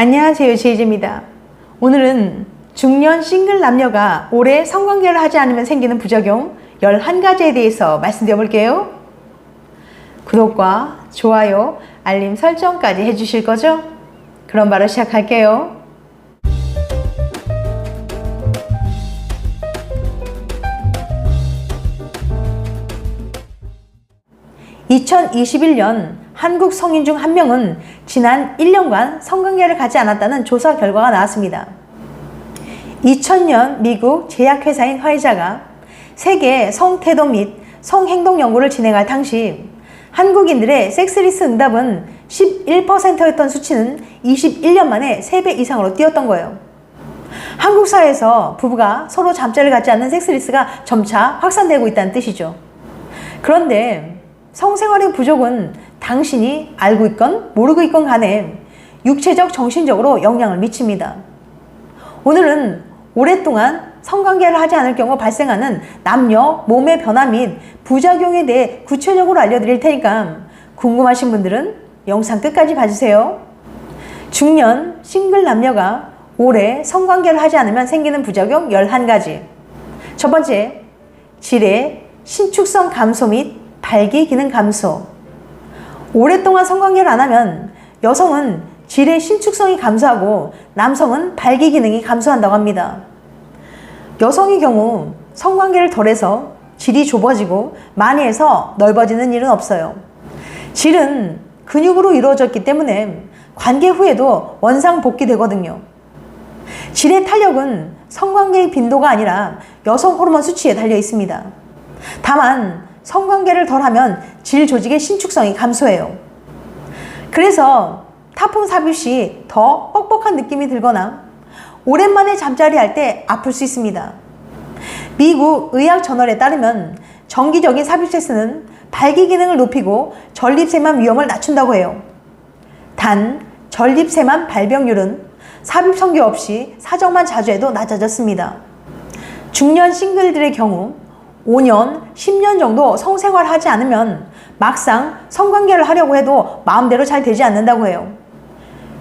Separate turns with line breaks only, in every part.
안녕하세요, 제이제입니다. 오늘은 중년 싱글 남녀가 오래 성관계를 하지 않으면 생기는 부작용 11가지에 대해서 말씀드려 볼게요. 구독과 좋아요, 알림 설정까지 해주실 거죠? 그럼 바로 시작할게요. 2021년 한국 성인 중 1명은 지난 1년간 성관계를 갖지 않았다는 조사 결과가 나왔습니다. 2000년 미국 제약회사인 화이자가 세계 성태도 및 성행동 연구를 진행할 당시 한국인들의 섹스리스 응답은 11%였던 수치는 21년 만에 3배 이상으로 뛰었던 거예요. 한국 사회에서 부부가 서로 잠자리를 갖지 않는 섹스리스가 점차 확산되고 있다는 뜻이죠. 그런데 성생활의 부족은 당신이 알고 있건 모르고 있건 간에 육체적, 정신적으로 영향을 미칩니다. 오늘은 오랫동안 성관계를 하지 않을 경우 발생하는 남녀 몸의 변화 및 부작용에 대해 구체적으로 알려드릴 테니까 궁금하신 분들은 영상 끝까지 봐주세요. 중년 싱글 남녀가 오래 성관계를 하지 않으면 생기는 부작용 11가지. 첫 번째, 질의 신축성 감소 및 발기 기능 감소. 오랫동안 성관계를 안 하면 여성은 질의 신축성이 감소하고 남성은 발기 기능이 감소한다고 합니다. 여성의 경우 성관계를 덜해서 질이 좁아지고 많이 해서 넓어지는 일은 없어요. 질은 근육으로 이루어졌기 때문에 관계 후에도 원상 복귀되거든요. 질의 탄력은 성관계의 빈도가 아니라 여성 호르몬 수치에 달려 있습니다. 다만 성관계를 덜하면 질 조직의 신축성이 감소해요. 그래서 타풍 삽입 시 더 뻑뻑한 느낌이 들거나 오랜만에 잠자리 할 때 아플 수 있습니다. 미국 의학 저널에 따르면 정기적인 삽입 섹스는 발기 기능을 높이고 전립세만 위험을 낮춘다고 해요. 단 전립세만 발병률은 삽입 성교 없이 사정만 자주 해도 낮아졌습니다. 중년 싱글들의 경우 5년, 10년 정도 성생활을 하지 않으면 막상 성관계를 하려고 해도 마음대로 잘 되지 않는다고 해요.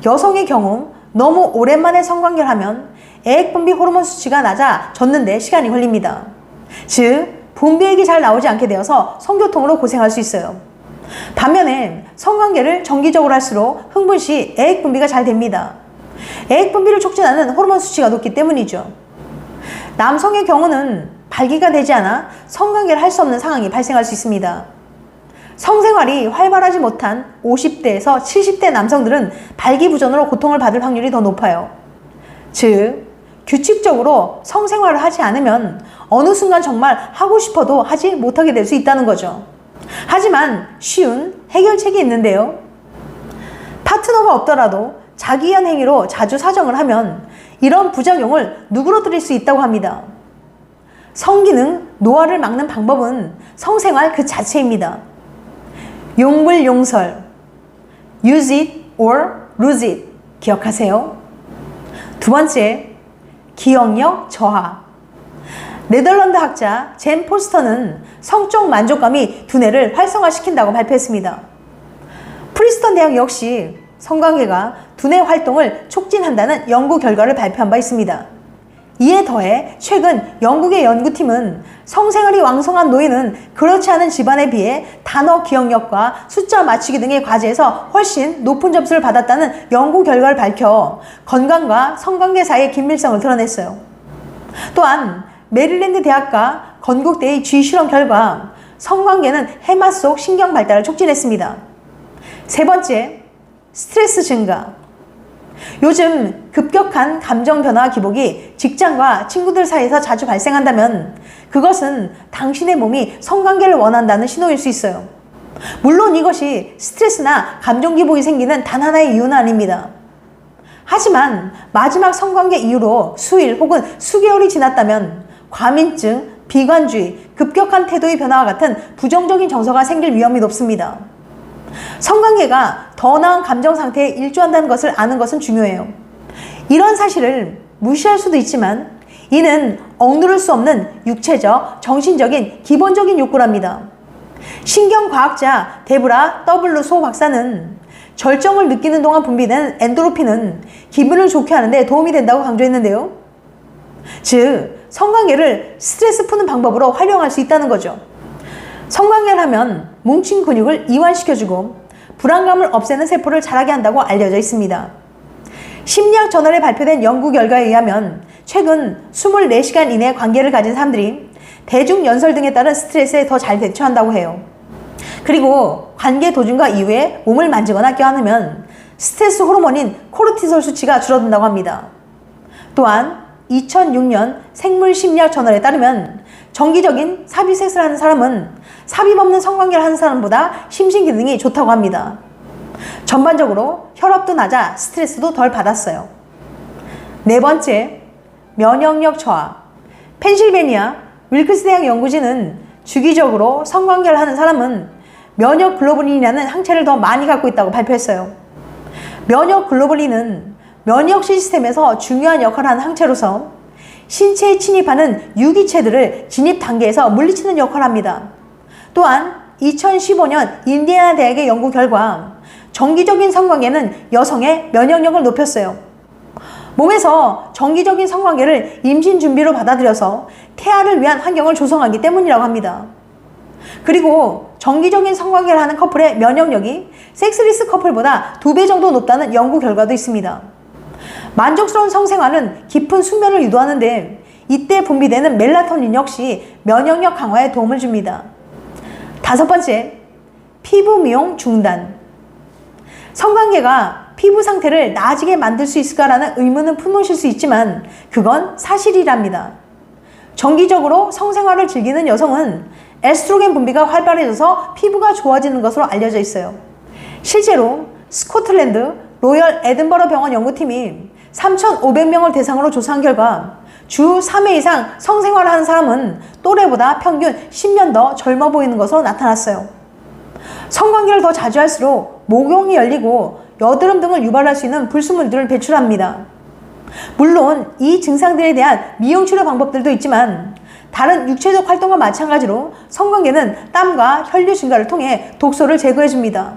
여성의 경우 너무 오랜만에 성관계를 하면 애액분비 호르몬 수치가 낮아졌는데 시간이 걸립니다. 즉, 분비액이 잘 나오지 않게 되어서 성교통으로 고생할 수 있어요. 반면에 성관계를 정기적으로 할수록 흥분 시 애액분비가 잘 됩니다. 애액분비를 촉진하는 호르몬 수치가 높기 때문이죠. 남성의 경우는 발기가 되지 않아 성관계를 할 수 없는 상황이 발생할 수 있습니다. 성생활이 활발하지 못한 50대에서 70대 남성들은 발기부전으로 고통을 받을 확률이 더 높아요. 즉, 규칙적으로 성생활을 하지 않으면 어느 순간 정말 하고 싶어도 하지 못하게 될 수 있다는 거죠. 하지만 쉬운 해결책이 있는데요. 파트너가 없더라도 자기연 행위로 자주 사정을 하면 이런 부작용을 누그러뜨릴 수 있다고 합니다. 성기능 노화를 막는 방법은 성생활 그 자체입니다. 용불용설, use it or lose it, 기억하세요. 두 번째, 기억력 저하. 네덜란드 학자 젠 포스터는 성적 만족감이 두뇌를 활성화시킨다고 발표했습니다. 프리스턴 대학 역시 성관계가 두뇌 활동을 촉진한다는 연구 결과를 발표한 바 있습니다. 이에 더해 최근 영국의 연구팀은 성생활이 왕성한 노인은 그렇지 않은 집안에 비해 단어 기억력과 숫자 맞추기 등의 과제에서 훨씬 높은 점수를 받았다는 연구 결과를 밝혀 건강과 성관계 사이의 긴밀성을 드러냈어요. 또한 메릴랜드 대학과 건국대의 쥐실험 결과 성관계는 해마 속 신경 발달을 촉진했습니다. 세 번째, 스트레스 증가. 요즘 급격한 감정 변화와 기복이 직장과 친구들 사이에서 자주 발생한다면 그것은 당신의 몸이 성관계를 원한다는 신호일 수 있어요. 물론 이것이 스트레스나 감정 기복이 생기는 단 하나의 이유는 아닙니다. 하지만 마지막 성관계 이후로 수일 혹은 수개월이 지났다면 과민증, 비관주의, 급격한 태도의 변화와 같은 부정적인 정서가 생길 위험이 높습니다. 성관계가 더 나은 감정 상태에 일조한다는 것을 아는 것은 중요해요. 이런 사실을 무시할 수도 있지만 이는 억누를 수 없는 육체적, 정신적인 기본적인 욕구랍니다. 신경과학자 데브라 W 소 박사는 절정을 느끼는 동안 분비되는 엔도르핀은 기분을 좋게 하는데 도움이 된다고 강조했는데요. 즉, 성관계를 스트레스 푸는 방법으로 활용할 수 있다는 거죠. 성관계를 하면 뭉친 근육을 이완시켜주고 불안감을 없애는 세포를 자라게 한다고 알려져 있습니다. 심리학 저널에 발표된 연구 결과에 의하면 최근 24시간 이내 관계를 가진 사람들이 대중 연설 등에 따른 스트레스에 더 잘 대처한다고 해요. 그리고 관계 도중과 이후에 몸을 만지거나 껴안으면 스트레스 호르몬인 코르티솔 수치가 줄어든다고 합니다. 또한 2006년 생물심리학 저널에 따르면 정기적인 삽입 섹스를 하는 사람은 삽입 없는 성관계를 하는 사람보다 심신기능이 좋다고 합니다. 전반적으로 혈압도 낮아 스트레스도 덜 받았어요. 네 번째, 면역력 저하. 펜실베니아 윌크스 대학 연구진은 주기적으로 성관계를 하는 사람은 면역 글로불린이라는 항체를 더 많이 갖고 있다고 발표했어요. 면역 글로불린은 면역 시스템에서 중요한 역할을 하는 항체로서 신체에 침입하는 유기체들을 진입 단계에서 물리치는 역할을 합니다. 또한 2015년 인디애나 대학의 연구 결과 정기적인 성관계는 여성의 면역력을 높였어요. 몸에서 정기적인 성관계를 임신 준비로 받아들여서 태아를 위한 환경을 조성하기 때문이라고 합니다. 그리고 정기적인 성관계를 하는 커플의 면역력이 섹스리스 커플보다 2배 정도 높다는 연구 결과도 있습니다. 만족스러운 성생활은 깊은 숙면을 유도하는데 이때 분비되는 멜라토닌 역시 면역력 강화에 도움을 줍니다. 다섯 번째, 피부 미용 중단. 성관계가 피부 상태를 나아지게 만들 수 있을까라는 의문은 품으실 수 있지만 그건 사실이랍니다. 정기적으로 성생활을 즐기는 여성은 에스트로겐 분비가 활발해져서 피부가 좋아지는 것으로 알려져 있어요. 실제로 스코틀랜드 로열 에든버러 병원 연구팀이 3,500명을 대상으로 조사한 결과 주 3회 이상 성생활을 하는 사람은 또래보다 평균 10년 더 젊어 보이는 것으로 나타났어요. 성관계를 더 자주 할수록 모공이 열리고 여드름 등을 유발할 수 있는 불순물들을 배출합니다. 물론 이 증상들에 대한 미용치료 방법들도 있지만 다른 육체적 활동과 마찬가지로 성관계는 땀과 혈류 증가를 통해 독소를 제거해줍니다.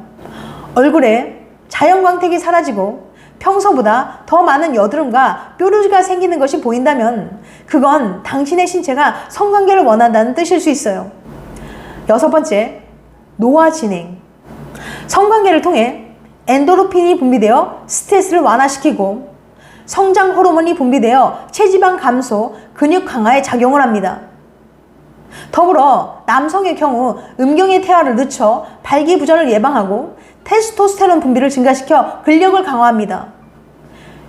얼굴에 자연 광택이 사라지고 평소보다 더 많은 여드름과 뾰루지가 생기는 것이 보인다면 그건 당신의 신체가 성관계를 원한다는 뜻일 수 있어요. 여섯 번째, 노화 진행. 성관계를 통해 엔도르핀이 분비되어 스트레스를 완화시키고 성장 호르몬이 분비되어 체지방 감소, 근육 강화에 작용을 합니다. 더불어 남성의 경우 음경의 태아를 늦춰 발기부전을 예방하고 테스토스테론 분비를 증가시켜 근력을 강화합니다.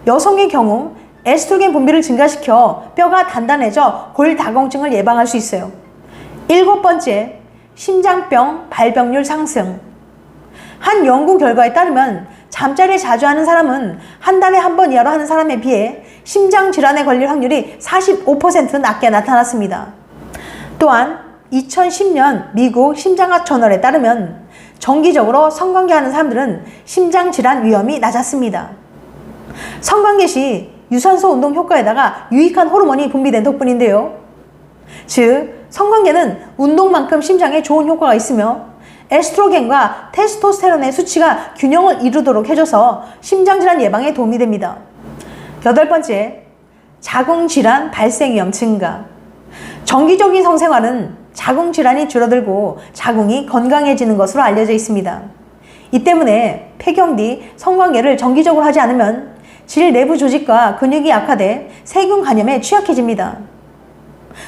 여성의 경우 에스트로겐 분비를 증가시켜 뼈가 단단해져 골다공증을 예방할 수 있어요. 일곱 번째, 심장병 발병률 상승. 한 연구 결과에 따르면 잠자리를 자주 하는 사람은 한 달에 한 번 이하로 하는 사람에 비해 심장질환에 걸릴 확률이 45% 낮게 나타났습니다. 또한 2010년 미국 심장학 저널에 따르면 정기적으로 성관계하는 사람들은 심장질환 위험이 낮았습니다. 성관계 시 유산소 운동 효과에다가 유익한 호르몬이 분비된 덕분인데요. 즉, 성관계는 운동만큼 심장에 좋은 효과가 있으며 에스트로겐과 테스토스테론의 수치가 균형을 이루도록 해줘서 심장질환 예방에 도움이 됩니다. 여덟 번째, 자궁질환 발생 위험 증가. 정기적인 성생활은 자궁질환이 줄어들고 자궁이 건강해지는 것으로 알려져 있습니다. 이 때문에 폐경 뒤 성관계를 정기적으로 하지 않으면 질 내부 조직과 근육이 약화돼 세균 감염에 취약해집니다.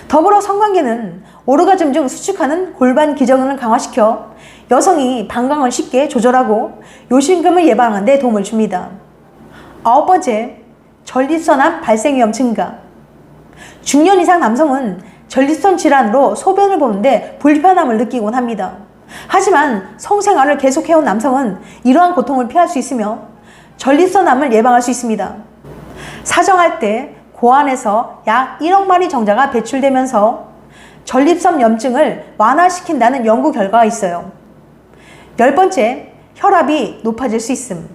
더불어 성관계는 오르가즘 중 수축하는 골반 기저근을 강화시켜 여성이 방광을 쉽게 조절하고 요실금을 예방하는 데 도움을 줍니다. 아홉 번째, 전립선암 발생 위험 증가. 중년 이상 남성은 전립선 질환으로 소변을 보는데 불편함을 느끼곤 합니다. 하지만 성생활을 계속해온 남성은 이러한 고통을 피할 수 있으며 전립선암을 예방할 수 있습니다. 사정할 때 고안에서 약 1억 마리 정자가 배출되면서 전립선 염증을 완화시킨다는 연구 결과가 있어요. 열 번째, 혈압이 높아질 수 있음.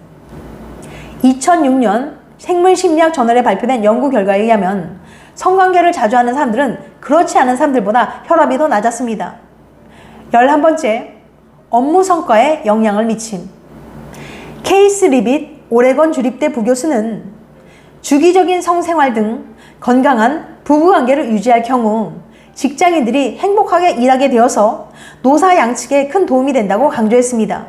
2006년 생물심리학 저널에 발표된 연구 결과에 의하면 성관계를 자주 하는 사람들은 그렇지 않은 사람들보다 혈압이 더 낮았습니다. 11번째, 업무 성과에 영향을 미침. 케이스 리빗 오레곤 주립대 부교수는 주기적인 성생활 등 건강한 부부관계를 유지할 경우 직장인들이 행복하게 일하게 되어서 노사 양측에 큰 도움이 된다고 강조했습니다.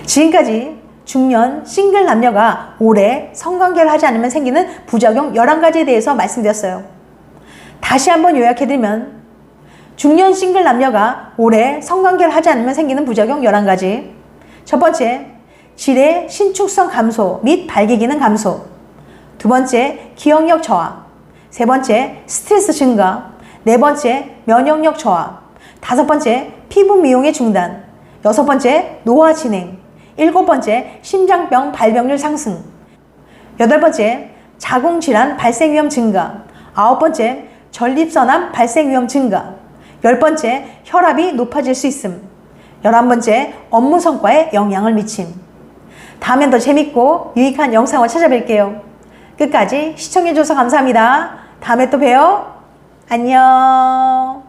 지금까지 중년 싱글 남녀가 오래 성관계를 하지 않으면 생기는 부작용 11가지에 대해서 말씀드렸어요. 다시 한번 요약해드리면 중년 싱글 남녀가 오래 성관계를 하지 않으면 생기는 부작용 11가지. 첫 번째, 질의 신축성 감소 및 발기 기능 감소. 두 번째, 기억력 저하. 세 번째, 스트레스 증가. 네 번째, 면역력 저하. 다섯 번째, 피부 미용의 중단. 여섯 번째, 노화 진행. 일곱 번째, 심장병 발병률 상승. 여덟 번째, 자궁질환 발생 위험 증가. 아홉 번째, 전립선암 발생 위험 증가. 열 번째, 혈압이 높아질 수 있음. 11번째, 업무 성과에 영향을 미침. 다음엔 더 재밌고 유익한 영상을 찾아뵐게요. 끝까지 시청해줘서 감사합니다. 다음에 또 봬요. 안녕.